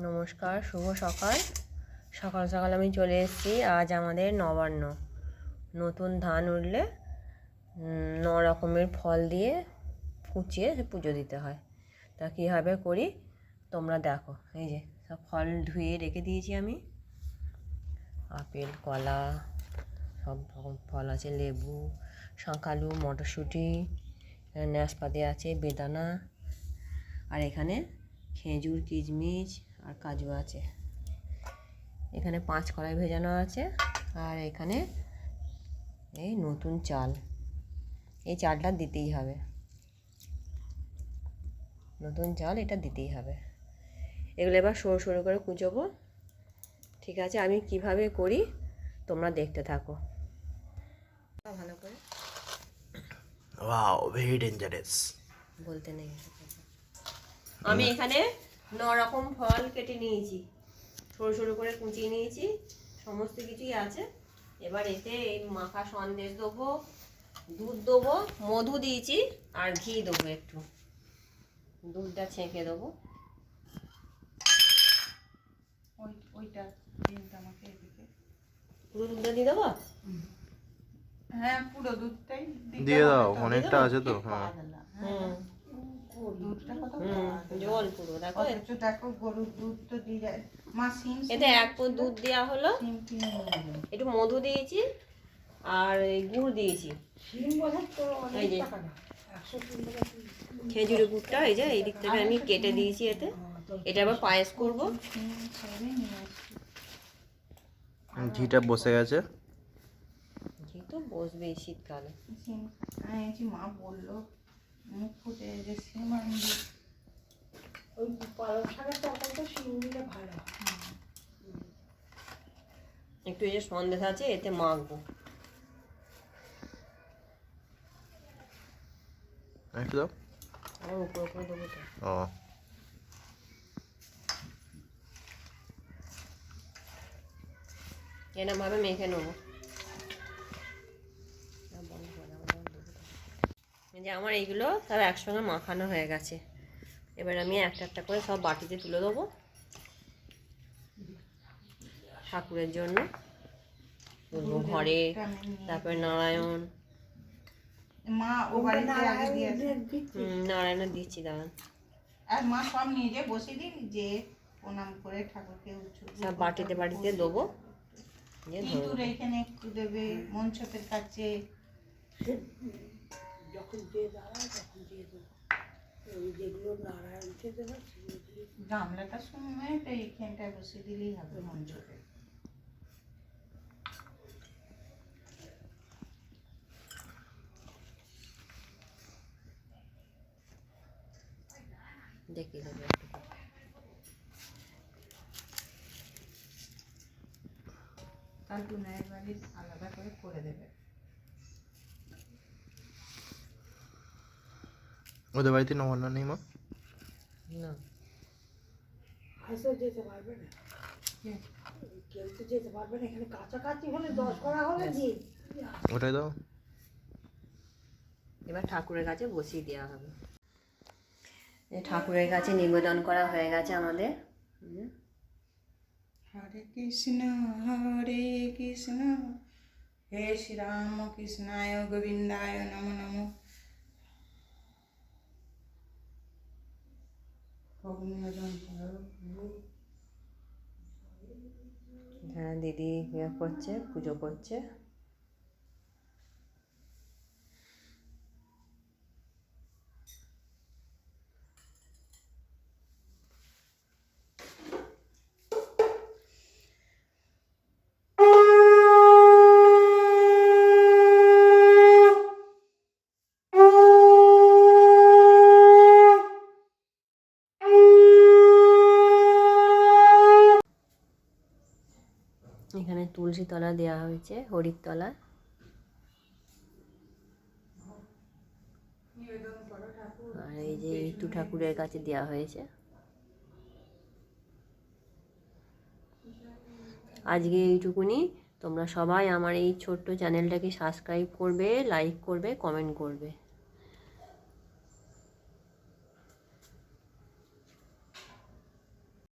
নমস্কার, শুভ সকাল। সকাল সকাল আমি চলে এসেছি। আজ আমাদের নবান্ন। নতুন ধান উঠলে 9 রকমের ফল দিয়ে কুচিয়ে পুজো দিতে হয়। তা কীভাবে করি তোমরা দেখো। এই যে সব ফল ধুয়ে রেখে দিয়েছি আমি। আপেল, কলা, সব রকম ফল আছে, লেবু, শাঁকালু, মটরশুঁটি, নাশপাতি আছে, বেদানা, আর এখানে খেজুর, কিশমিশ আর কাজু আছে। এখানে 5 কড়াই ভেজানো আছে। আর এখানে এই নতুন চাল, এই চালটা দিতেই হবে, নতুন চাল এটা দিতেই হবে। এগুলো এবার সরু সরু করে কুচোবো। ঠিক আছে, আমি কিভাবে করি তোমরা দেখতে থাকো ভালো করে। ওয়াও, ভেরি ডেঞ্জারাস বলতে নেই। আমি এখানে 9 রকম ফল কেটে নিয়েছি, সরু সরু করে কুচিয়ে নিয়েছি, সমস্ত কিছুই আছে। এবার এতে এই মাখা সন্দেশ দেবো, দুধ দেবো, মধু দিয়েছি আর ঘি দেবো, একটু দুধটা ছেঁকে দেবো। পুরো দুধটা দিয়ে দেবো? হ্যাঁ, পুরো দুধটাই দিয়ে দাও, অনেকটা আছে তো। হ্যাঁ, জল পুরো দেখো। দেখো গরুর দুধ তো দিয়ে যায়। এতে 1 পোয়া দুধ দেওয়া হলো, একটু মধু দিয়েছি আর এই গুড় দিয়েছি। এই যে খেজুরের গুড়টা এই যে এই দিক থেকে আমি কেটে দিয়েছি এতে। এটা আবার পায়েস করব। ঘিটা বসে গেছে। ঘি তো বসবে শীতকালে। মা বললো মুখ ফুটে যে সিম আনবি, ওই পালং শাকের তরকারিটা সিম দিলে ভালো। একটু এই যে সন্দেশ আছে এতে মাখবো। একটু দাও। আর উপরে উপরে দেবো তো। ও, এরকম ভাবে মেখে নেবো। যে আমার এইগুলো সব একসঙ্গে মাখানো হয়ে গেছে। এবার আমি একটা একটা করে সব বাটিতে তুলে দেবো ঠাকুরের জন্য। তুলবো ঘরে, তারপরে নারায়ণ। মা ও বাড়িতে আগে দিয়ে নারায়ণের দিচ্ছি, দাঁড়ান। আর মা সব নিজে বসে দিন, যে প্রণাম করে ঠাকুরকে সব বাটিতে বাটিতে দেবো। ইঁদুর এখানে একটু দেবে, মঞ্চপের কাছে যখন দিয়ে দাঁড়ায় তখন দিয়ে দেবো। ওই যেগুলো নারায়ণকে দেবে গামলাটা সময় তো এইখানটায় বসে দিলেই হবে মঞ্চপে। দেখি দেবো তার দুনায়ের বাড়ির আলাদা করে করে দেবে। ওদের বাড়িতে নবান্ন নেই মা? না, আসলে যেতে পারবে না, কেউ তো যেতে পারবে না। এখানে কাছাকাছি হলে 10 করা হলে দিন। ওটাই দাও। এবার ঠাকুরের কাছে বসিয়ে দেওয়া হবে। ঠাকুরের কাছে নিবেদন করা হয়ে গেছে আমাদের। হরে কৃষ্ণ হরে কৃষ্ণ, হে শ্রীরাম কৃষ্ণায় গোবিন্দায় নমো নমো। হ্যাঁ, দিদি ইয়ে করছে, পুজো করছে। এখানে তুলসী তলা দেওয়া হয়েছে, হরির তলা। আর এই যে ইটু ঠাকুরের কাছে দেওয়া হয়েছে। আজকে এইটুকুনি। তোমরা সবাই আমার এই ছোট্ট চ্যানেলটাকে সাবস্ক্রাইব করবে, লাইক করবে, কমেন্ট করবে।